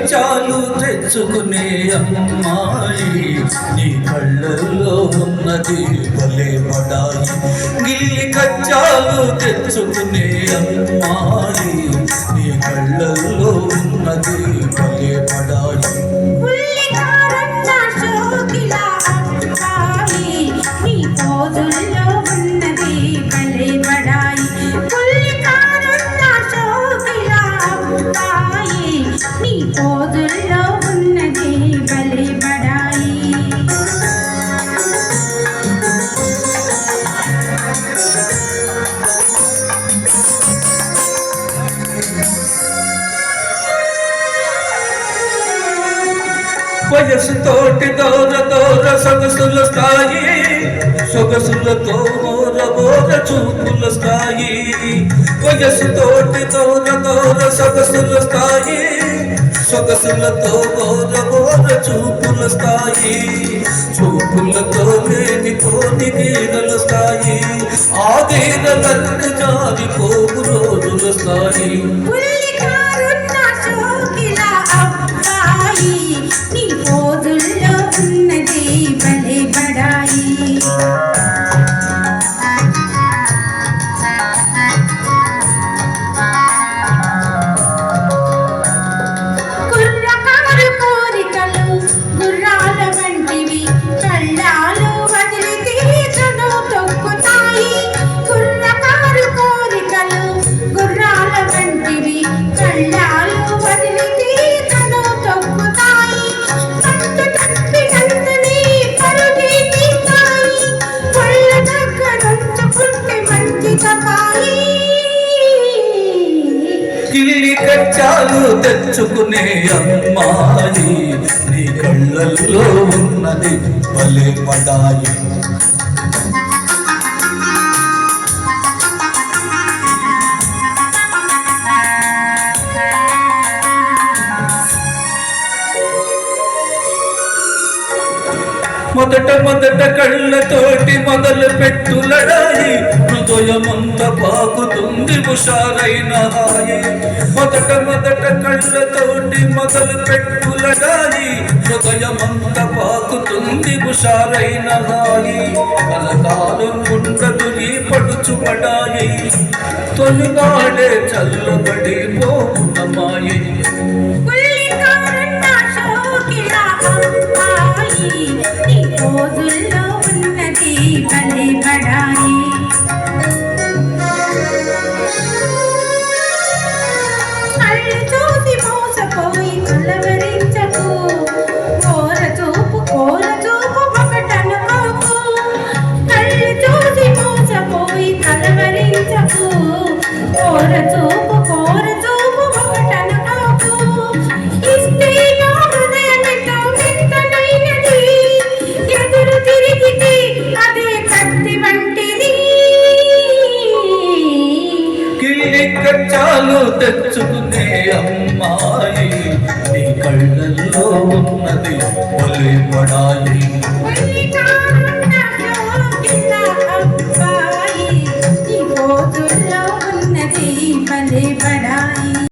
కచ్చాలు తెచ్చుకునే అమ్మాయి నీ కళ్ళల్లో ఉన్నది భలే బడాయి గిల్లి కచ్చాలు తెచ్చుకునే అమ్మాయి నీ కళ్ళల్లో ఉన్నది భలే బడాయి వయసుతోటి దూర దూర సొగసుల స్థాయి సొగసులతో మోర మోర చూపుల స్థాయి వయసుతోటి దూర దూర సొగసుల స్థాయి సొగసులతో మోర మోర చూపుల స్థాయి చూపులతో లేని కోటి గీరల స్థాయి ఆ గీరలన్నీ జారిపోవు రోజుల స్థాయి గిల్లి కచ్చాలు తెచ్చుకునే అమ్మాయి నీ కళ్ళల్లో ఉన్నది భలే బడాయి మొదట కళ్ళతోటి మొదలు పెట్టు లడాయి హృదయమంత పాకుతుంది హుషారైన హాయి మొదట కళ్ళతోటి మొదలు పెట్టు లడాయి హృదయమంత పాకుతుంది హుషారైన హాయి కలకాలం ఉండదు నీ పడుచు పడాయి తొలినాడే చల్లబడి పోనమాయి రోజుల్లో ఉన్నది భలే బడాయి కళ్ళు చూసి మోసపోయి కలవరించకు కోర చూపు ఒకటనుకోకు కళ్ళు చూసి మోసపోయి కలవరించకు కోర చూపు ఒకటనుకోకు ఇస్తే కచ్చాలు తెచ్చుకునే అమ్మాయి నీ కళ్ళల్లో ఉన్నది భలే బడాయి